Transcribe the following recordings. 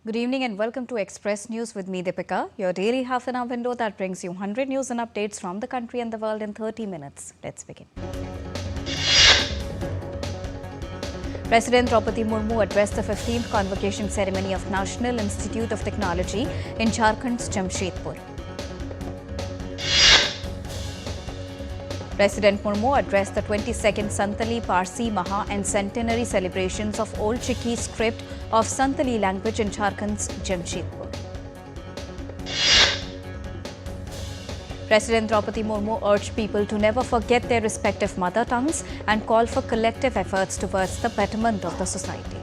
Good evening and welcome to Express News with me, Deepika, your daily half-an-hour window that brings you 100 news and updates from the country and the world in 30 minutes. Let's begin. President Draupadi Murmu addressed the 15th convocation ceremony of National Institute of Technology in Jharkhand's Jamshedpur. President Murmu addressed the 22nd Santali Parsi Maha and Centenary celebrations of Old Chikhi script of Santali language in Jharkhand's Jamshedpur. President Draupadi Murmu urged people to never forget their respective mother tongues and call for collective efforts towards the betterment of the society.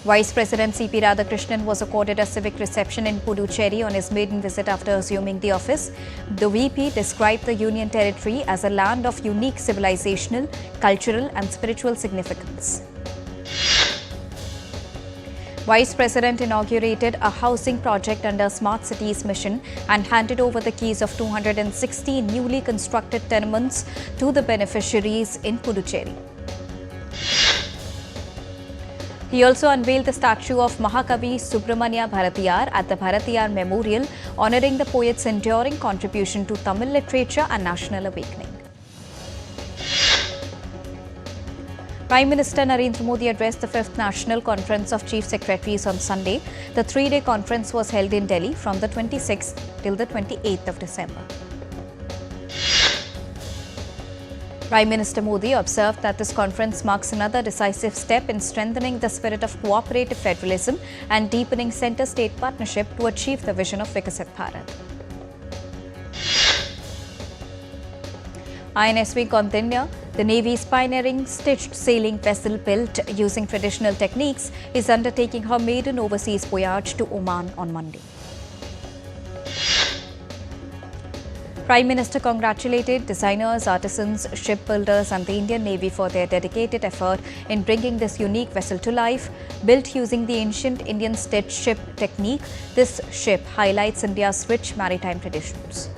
Vice President C.P. Radhakrishnan was accorded a civic reception in Puducherry on his maiden visit after assuming the office. The VP described the Union Territory as a land of unique civilizational, cultural and spiritual significance. Vice President inaugurated a housing project under Smart Cities mission and handed over the keys of 260 newly constructed tenements to the beneficiaries in Puducherry. He also unveiled the statue of Mahakavi Subramanya Bharatiyar at the Bharatiyar Memorial, honouring the poet's enduring contribution to Tamil literature and national awakening. Prime Minister Narendra Modi addressed the 5th National Conference of Chief Secretaries on Sunday. The three-day conference was held in Delhi from the 26th till the 28th of December. Prime Minister Modi observed that this conference marks another decisive step in strengthening the spirit of cooperative federalism and deepening centre-state partnership to achieve the vision of Viksit Bharat. INSV Container, the Navy's pioneering stitched sailing vessel built using traditional techniques, is undertaking her maiden overseas voyage to Oman on Monday. Prime Minister congratulated designers, artisans, shipbuilders and the Indian Navy for their dedicated effort in bringing this unique vessel to life. Built using the ancient Indian stitch ship technique, this ship highlights India's rich maritime traditions.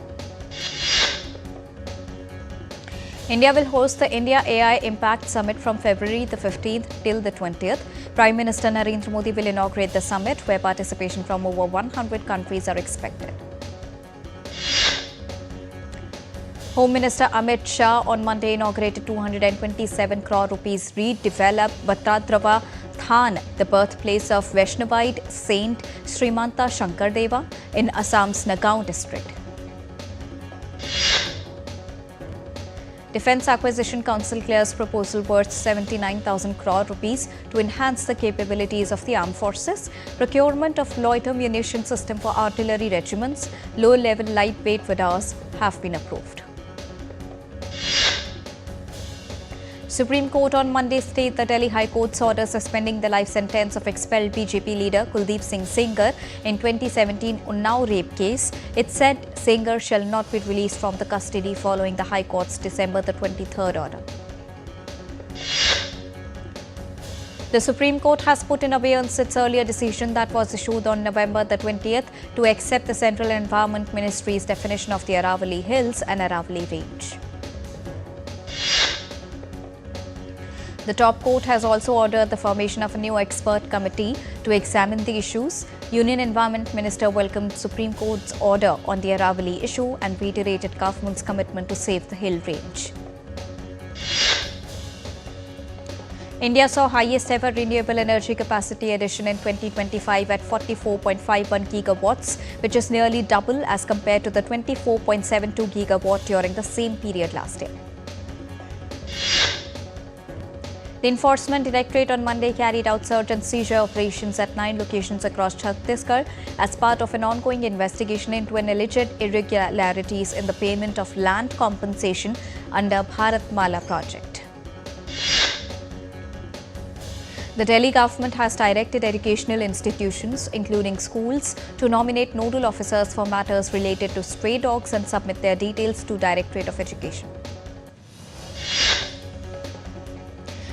India will host the India AI Impact Summit from February the 15th till the 20th. Prime Minister Narendra Modi will inaugurate the summit, where participation from over 100 countries are expected. Home Minister Amit Shah on Monday inaugurated 227 crore rupees redeveloped Bhattadrava Than, the birthplace of Vaishnavite saint Srimanta Shankardeva in Assam's Nagaon district. Defence Acquisition Council clears proposal worth 79,000 crore rupees to enhance the capabilities of the armed forces. Procurement of loiter munition system for artillery regiments, low-level lightweight radars have been approved. Supreme Court on Monday stayed the Delhi High Court's order suspending the life sentence of expelled BJP leader Kuldeep Singh Sengar in 2017 Unnao rape case. It said Sengar shall not be released from the custody following the High Court's December the 23rd order. The Supreme Court has put in abeyance its earlier decision that was issued on November the 20th to accept the Central Environment Ministry's definition of the Aravalli Hills and Aravalli Range. The top court has also ordered the formation of a new expert committee to examine the issues. Union Environment Minister welcomed Supreme Court's order on the Aravalli issue and reiterated government's commitment to save the hill range. India saw highest ever renewable energy capacity addition in 2025 at 44.51 gigawatts, which is nearly double as compared to the 24.72 gigawatt during the same period last year. The Enforcement Directorate on Monday carried out search and seizure operations at 9 locations across Chhattisgarh as part of an ongoing investigation into an alleged irregularities in the payment of land compensation under Bharatmala project. The Delhi government has directed educational institutions, including schools, to nominate nodal officers for matters related to stray dogs and submit their details to Directorate of Education.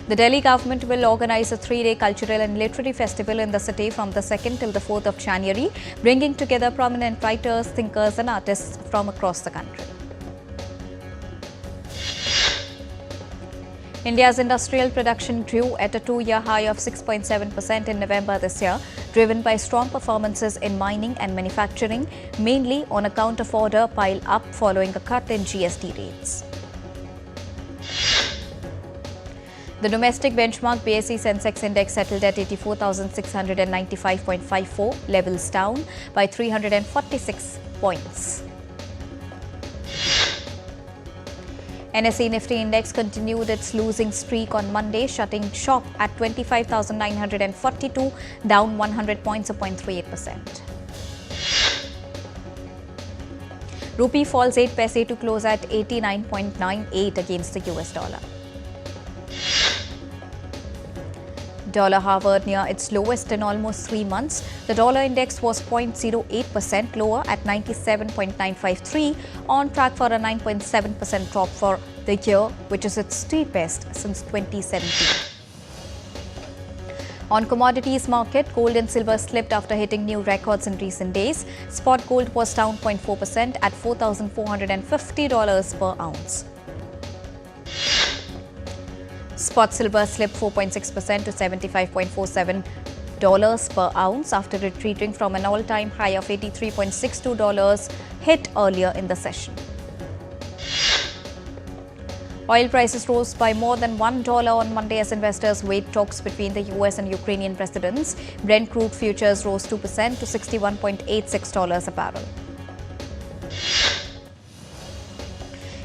The Delhi government will organize a 3-day cultural and literary festival in the city from the 2nd till the 4th of January, bringing together prominent writers, thinkers and artists from across the country. India's industrial production grew at a two-year high of 6.7% in November this year, driven by strong performances in mining and manufacturing, mainly on account of order pile up following a cut in GST rates. The domestic benchmark BSE Sensex index settled at 84,695.54, levels down by 346 points. NSE Nifty index continued its losing streak on Monday, shutting shop at 25,942, down 100 points or 0.38%. Rupee falls 8 paise to close at 89.98 against the US dollar. Dollar hovered near its lowest in almost 3 months. The dollar index was 0.08% lower at 97.953, on track for a 9.7% drop for the year, which is its steepest since 2017. On commodities market, gold and silver slipped after hitting new records in recent days. Spot gold was down 0.4% at $4,450 per ounce. Spot silver slipped 4.6% to $75.47 per ounce after retreating from an all-time high of $83.62 hit earlier in the session. Oil prices rose by more than $1 on Monday as investors weighed talks between the US and Ukrainian presidents. Brent crude futures rose 2% to $61.86 a barrel.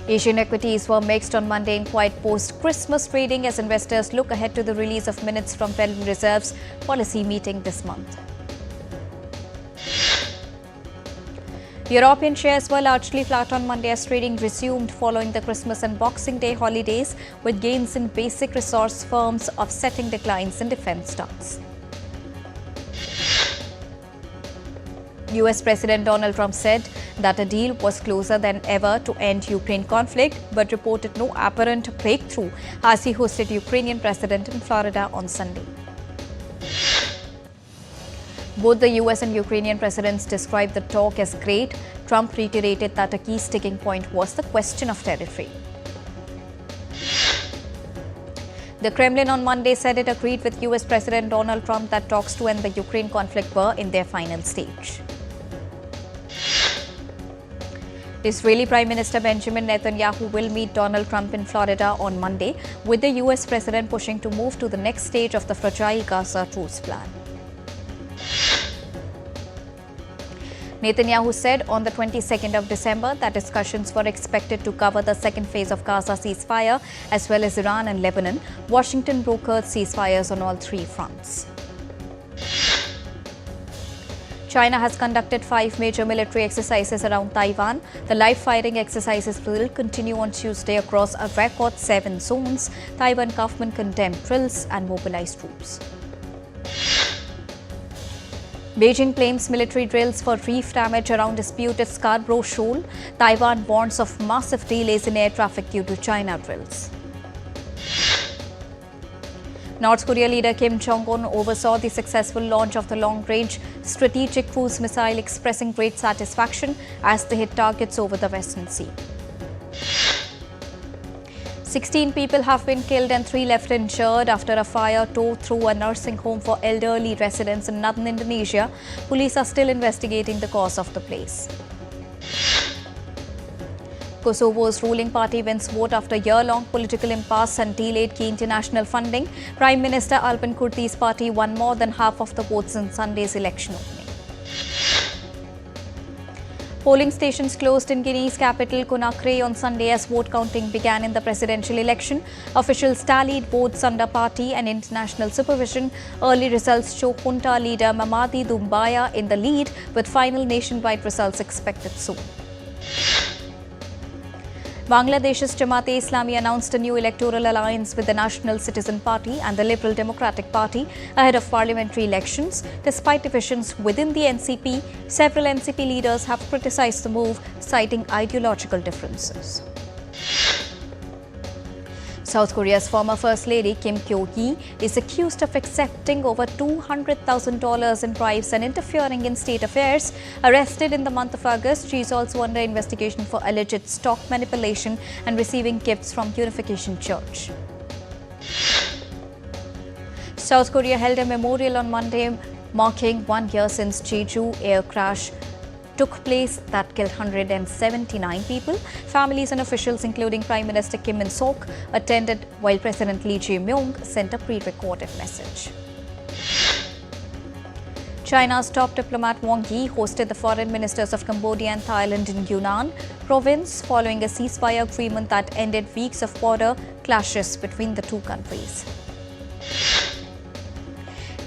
Asian equities were mixed on Monday in quiet post-Christmas trading as investors look ahead to the release of minutes from Federal Reserve's policy meeting this month. European shares were largely flat on Monday as trading resumed following the Christmas and Boxing Day holidays, with gains in basic resource firms offsetting declines in defense stocks. US President Donald Trump said that a deal was closer than ever to end Ukraine conflict, but reported no apparent breakthrough as he hosted Ukrainian president in Florida on Sunday. Both the US and Ukrainian presidents described the talk as great. Trump reiterated that a key sticking point was the question of territory. The Kremlin on Monday said it agreed with US President Donald Trump that talks to end the Ukraine conflict were in their final stage. Israeli Prime Minister Benjamin Netanyahu will meet Donald Trump in Florida on Monday, with the US president pushing to move to the next stage of the fragile Gaza truce plan. Netanyahu said on the 22nd of December that discussions were expected to cover the second phase of Gaza ceasefire as well as Iran and Lebanon. Washington brokered ceasefires on all three fronts. China has conducted 5 major military exercises around Taiwan. The live firing exercises will continue on Tuesday across a record 7 zones. Taiwan government condemned drills and mobilized troops. Beijing blames military drills for reef damage around disputed Scarborough Shoal. Taiwan warns of massive delays in air traffic due to China drills. North Korea leader Kim Jong-un oversaw the successful launch of the long-range strategic cruise missile, expressing great satisfaction as they hit targets over the Western Sea. 16 people have been killed and 3 left injured after a fire tore through a nursing home for elderly residents in northern Indonesia. Police are still investigating the cause of the blaze. Kosovo's ruling party wins vote after year-long political impasse and delayed key international funding. Prime Minister Albin Kurti's party won more than half of the votes in Sunday's election opening. Polling stations closed in Guinea's capital Conakry on Sunday as vote counting began in the presidential election. Officials tallied votes under party and international supervision. Early results show junta leader Mamadi Doumbouya in the lead, with final nationwide results expected soon. Bangladesh's Jamaat-e-Islami announced a new electoral alliance with the National Citizen Party and the Liberal Democratic Party ahead of parliamentary elections. Despite divisions within the NCP, several NCP leaders have criticized the move, citing ideological differences. South Korea's former First Lady Kim Kyo-hee is accused of accepting over $200,000 in bribes and interfering in state affairs. Arrested in the month of August, she is also under investigation for alleged stock manipulation and receiving gifts from Unification Church. South Korea held a memorial on Monday, marking 1 year since Jeju air crash took place that killed 179 people. Families and officials, including Prime Minister Kim In-sok, attended, while President Lee Jae-myung sent a pre-recorded message. China's top diplomat Wang Yi hosted the foreign ministers of Cambodia and Thailand in Yunnan province following a ceasefire agreement that ended weeks of border clashes between the two countries.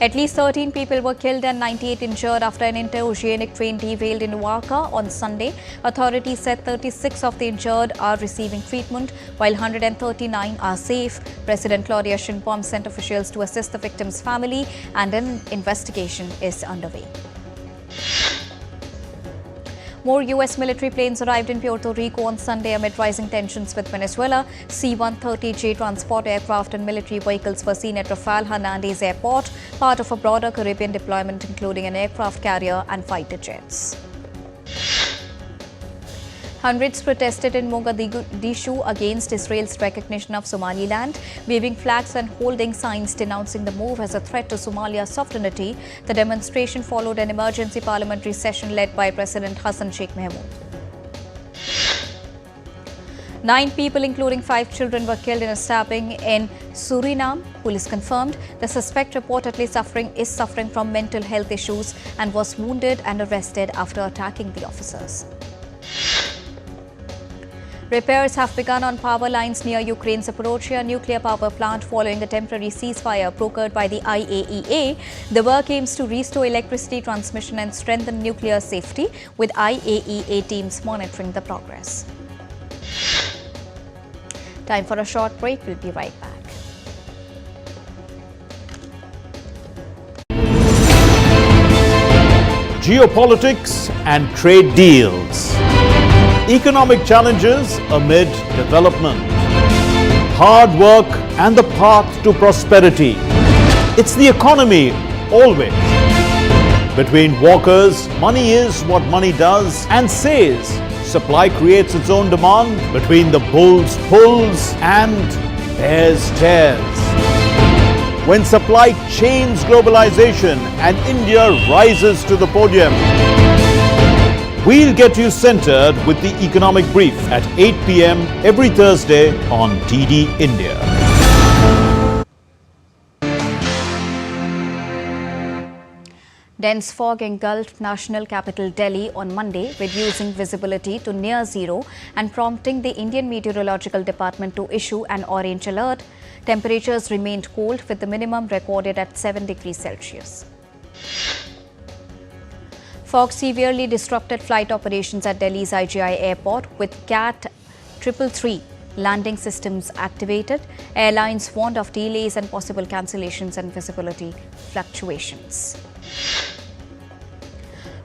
At least 13 people were killed and 98 injured after an interoceanic train derailed in Oaxaca on Sunday. Authorities said 36 of the injured are receiving treatment, while 139 are safe. President Claudia Sheinbaum sent officials to assist the victim's family, and an investigation is underway. More U.S. military planes arrived in Puerto Rico on Sunday amid rising tensions with Venezuela. C-130J transport aircraft and military vehicles were seen at Rafael Hernandez Airport, part of a broader Caribbean deployment including an aircraft carrier and fighter jets. Hundreds protested in Mogadishu against Israel's recognition of Somaliland, waving flags and holding signs denouncing the move as a threat to Somalia's sovereignty. The demonstration followed an emergency parliamentary session led by President Hassan Sheikh Mohamud. 9 people, including 5 children, were killed in a stabbing in Suriname. Police confirmed the suspect reportedly is suffering from mental health issues and was wounded and arrested after attacking the officers. Repairs have begun on power lines near Ukraine's Zaporizhzhia nuclear power plant following a temporary ceasefire brokered by the IAEA. The work aims to restore electricity transmission and strengthen nuclear safety, with IAEA teams monitoring the progress. Time for a short break. We'll be right back. Geopolitics and trade deals. Economic challenges amid development. Hard work and the path to prosperity. It's the economy, always. Between walkers, money is what money does and says. Supply creates its own demand. Between the bulls pulls and bears tears. When supply chains globalization and India rises to the podium. We'll get you centered with the Economic Brief at 8 p.m. every Thursday on DD India. Dense fog engulfed national capital Delhi on Monday, reducing visibility to near zero and prompting the Indian Meteorological Department to issue an orange alert. Temperatures remained cold, with the minimum recorded at 7 degrees Celsius. Fog severely disrupted flight operations at Delhi's IGI airport, with CAT 333 landing systems activated. Airlines warned of delays and possible cancellations and visibility fluctuations.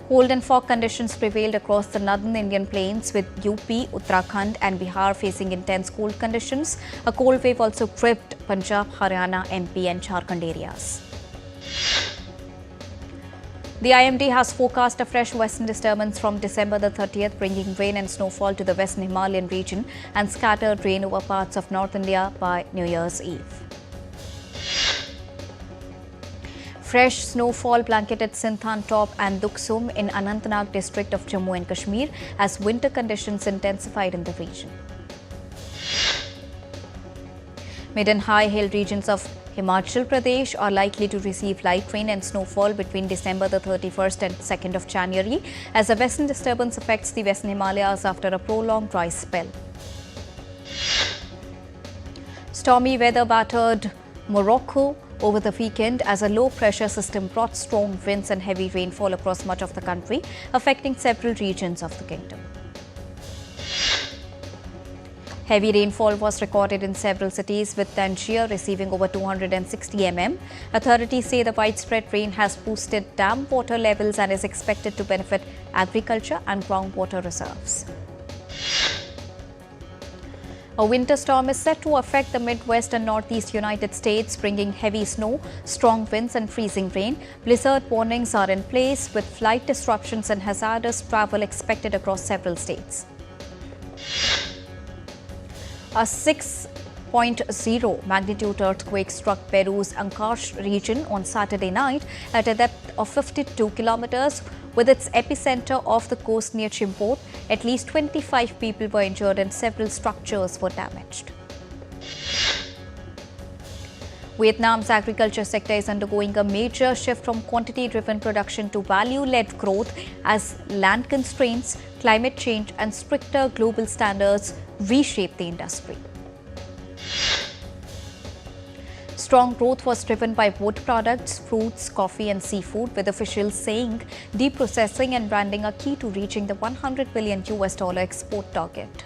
Cold and fog conditions prevailed across the northern Indian plains, with UP, Uttarakhand and Bihar facing intense cold conditions. A cold wave also gripped Punjab, Haryana, MP and Jharkhand areas. The IMD has forecast a fresh western disturbance from December the 30th, bringing rain and snowfall to the western Himalayan region and scattered rain over parts of North India by New Year's Eve. Fresh snowfall blanketed Sinthan Top and Duksum in Anantnag district of Jammu and Kashmir as winter conditions intensified in the region. Mid and high hill regions of Himachal Pradesh are likely to receive light rain and snowfall between December the 31st and 2nd of January as a western disturbance affects the Western Himalayas after a prolonged dry spell. Stormy weather battered Morocco over the weekend as a low-pressure system brought strong winds and heavy rainfall across much of the country, affecting several regions of the kingdom. Heavy rainfall was recorded in several cities, with Tangier receiving over 260 mm. Authorities say the widespread rain has boosted dam water levels and is expected to benefit agriculture and groundwater reserves. A winter storm is set to affect the Midwest and Northeast United States, bringing heavy snow, strong winds and freezing rain. Blizzard warnings are in place, with flight disruptions and hazardous travel expected across several states. A 6 6.0 magnitude earthquake struck Peru's Ancash region on Saturday night at a depth of 52 kilometers. With its epicenter off the coast near Chimbote, at least 25 people were injured and several structures were damaged. Vietnam's agriculture sector is undergoing a major shift from quantity-driven production to value-led growth as land constraints, climate change and stricter global standards reshape the industry. Strong growth was driven by wood products, fruits, coffee and seafood, with officials saying deep processing and branding are key to reaching the $100 billion export target.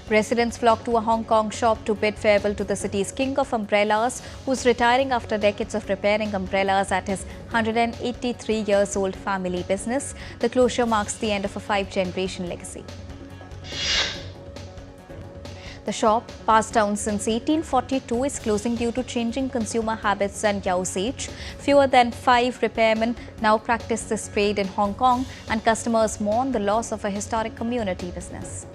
Residents flocked to a Hong Kong shop to bid farewell to the city's king of umbrellas, who's retiring after decades of repairing umbrellas at his 183-years-old family business. The closure marks the end of a 5-generation legacy. The shop, passed down since 1842, is closing due to changing consumer habits and usage. Fewer than 5 repairmen now practice this trade in Hong Kong, and customers mourn the loss of a historic community business.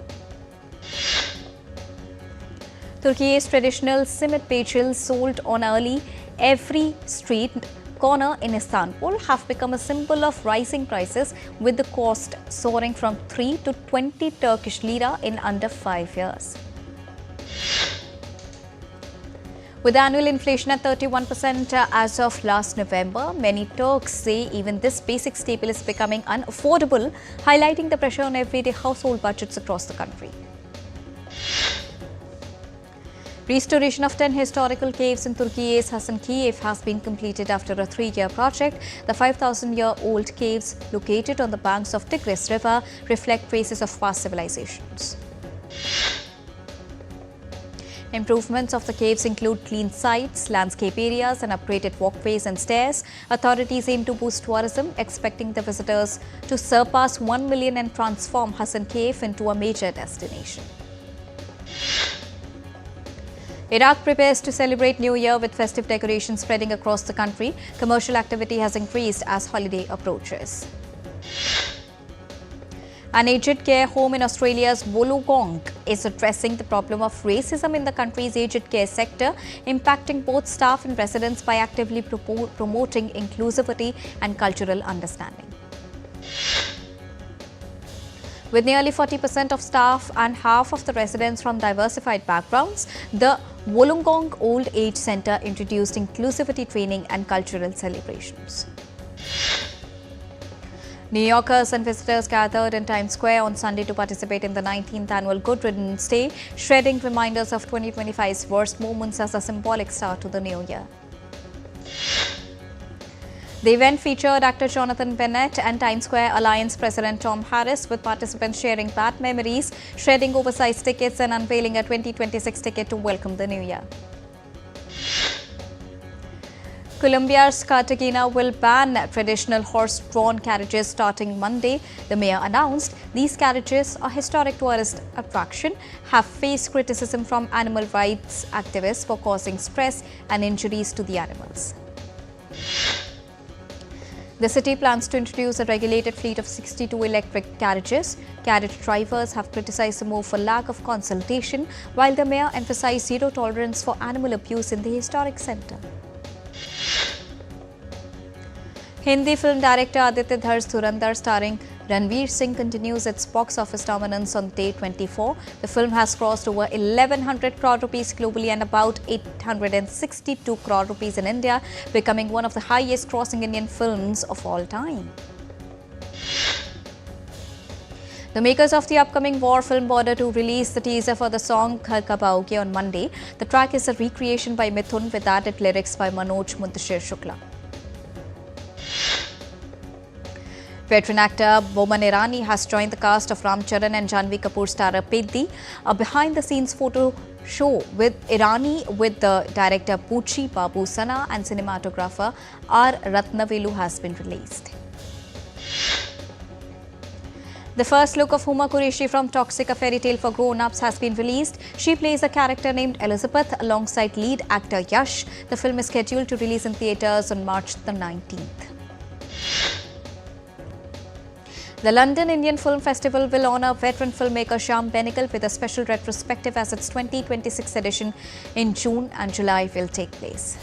Turkey's traditional simit pagels sold on early every street corner in Istanbul have become a symbol of rising prices, with the cost soaring from 3 to 20 Turkish lira in under 5 years. With annual inflation at 31% as of last November, many Turks say even this basic staple is becoming unaffordable, highlighting the pressure on everyday household budgets across the country. Restoration of 10 historical caves in Turkey's Hasan Cave has been completed after a 3-year project. The 5,000-year-old caves located on the banks of Tigris River reflect traces of past civilizations. Improvements of the caves include clean sites, landscape areas and upgraded walkways and stairs. Authorities aim to boost tourism, expecting the visitors to surpass 1 million and transform Hasan Cave into a major destination. Iraq prepares to celebrate New Year with festive decorations spreading across the country. Commercial activity has increased as holiday approaches. An aged care home in Australia's Wollongong is addressing the problem of racism in the country's aged care sector, impacting both staff and residents by actively promoting inclusivity and cultural understanding. With nearly 40% of staff and half of the residents from diversified backgrounds, the Wollongong Old Age Centre introduced inclusivity training and cultural celebrations. New Yorkers and visitors gathered in Times Square on Sunday to participate in the 19th annual Good Riddance Day, shredding reminders of 2025's worst moments as a symbolic start to the new year. The event featured actor Jonathan Bennett and Times Square Alliance President Tom Harris, with participants sharing bad memories, shredding oversized tickets and unveiling a 2026 ticket to welcome the new year. Colombia's Cartagena will ban traditional horse-drawn carriages starting Monday. The mayor announced these carriages, a historic tourist attraction, have faced criticism from animal rights activists for causing stress and injuries to the animals. The city plans to introduce a regulated fleet of 62 electric carriages. Carriage drivers have criticized the move for lack of consultation, while the mayor emphasized zero tolerance for animal abuse in the historic centre. Hindi film director Aditya Dhar's Dhurandhar, starring Ranveer Singh, continues its box office dominance on day 24. The film has crossed over 1,100 crore rupees globally and about 862 crore rupees in India, becoming one of the highest grossing Indian films of all time. The makers of the upcoming war film Border to release the teaser for the song Ghar Kab Aoge on Monday. The track is a recreation by Mithun with added lyrics by Manoj Muntashir Shukla. Veteran actor Boman Irani has joined the cast of Ram Charan and Janhvi Kapoor starrer Peddi. A behind-the-scenes photo show with Irani with the director Puchi Babu Sana and cinematographer R. Ratnavelu has been released. The first look of Huma Qureshi from Toxic, a fairy tale for grown-ups, has been released. She plays a character named Elizabeth alongside lead actor Yash. The film is scheduled to release in theatres on March the 19th. The London Indian Film Festival will honour veteran filmmaker Shyam Benegal with a special retrospective as its 2026 edition in June and July will take place.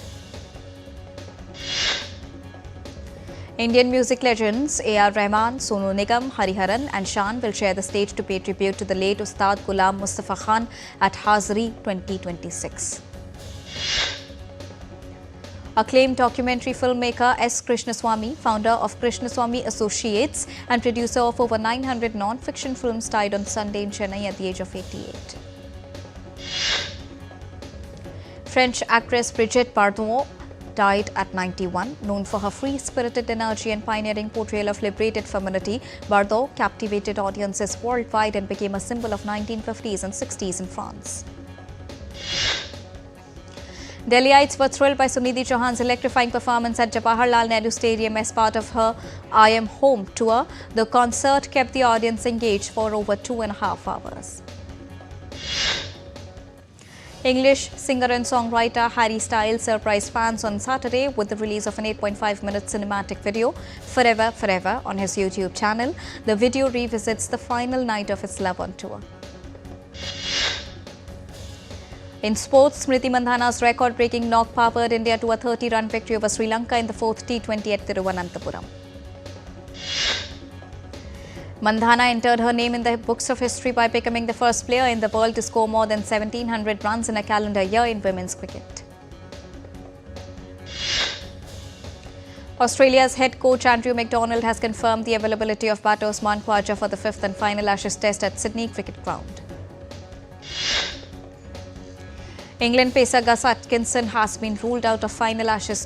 Indian music legends A.R. Rahman, Sonu Nigam, Hariharan and Shan will share the stage to pay tribute to the late Ustad Ghulam Mustafa Khan at Hazari 2026. Acclaimed documentary filmmaker S. Krishnaswamy, founder of Krishnaswamy Associates and producer of over 900 non-fiction films, died on Sunday in Chennai at the age of 88. French actress Brigitte Bardot died at 91. Known for her free-spirited energy and pioneering portrayal of liberated femininity, Bardot captivated audiences worldwide and became a symbol of 1950s and 60s in France. Delhiites were thrilled by Sunidhi Chauhan's electrifying performance at Jawaharlal Nehru Stadium as part of her I Am Home tour. The concert kept the audience engaged for over 2.5 hours. English singer and songwriter Harry Styles surprised fans on Saturday with the release of an 8.5-minute cinematic video, Forever, Forever, on his YouTube channel. The video revisits the final night of his love on tour. In sports, Smriti Mandhana's record-breaking knock powered India to a 30-run victory over Sri Lanka in the 4th T20 at Thiruvananthapuram. Mandhana entered her name in the books of history by becoming the first player in the world to score more than 1,700 runs in a calendar year in women's cricket. Australia's head coach Andrew McDonald has confirmed the availability of batter Usman Khawaja for the 5th and final Ashes Test at Sydney Cricket Ground. England pacer Gus Atkinson has been ruled out of final Ashes Test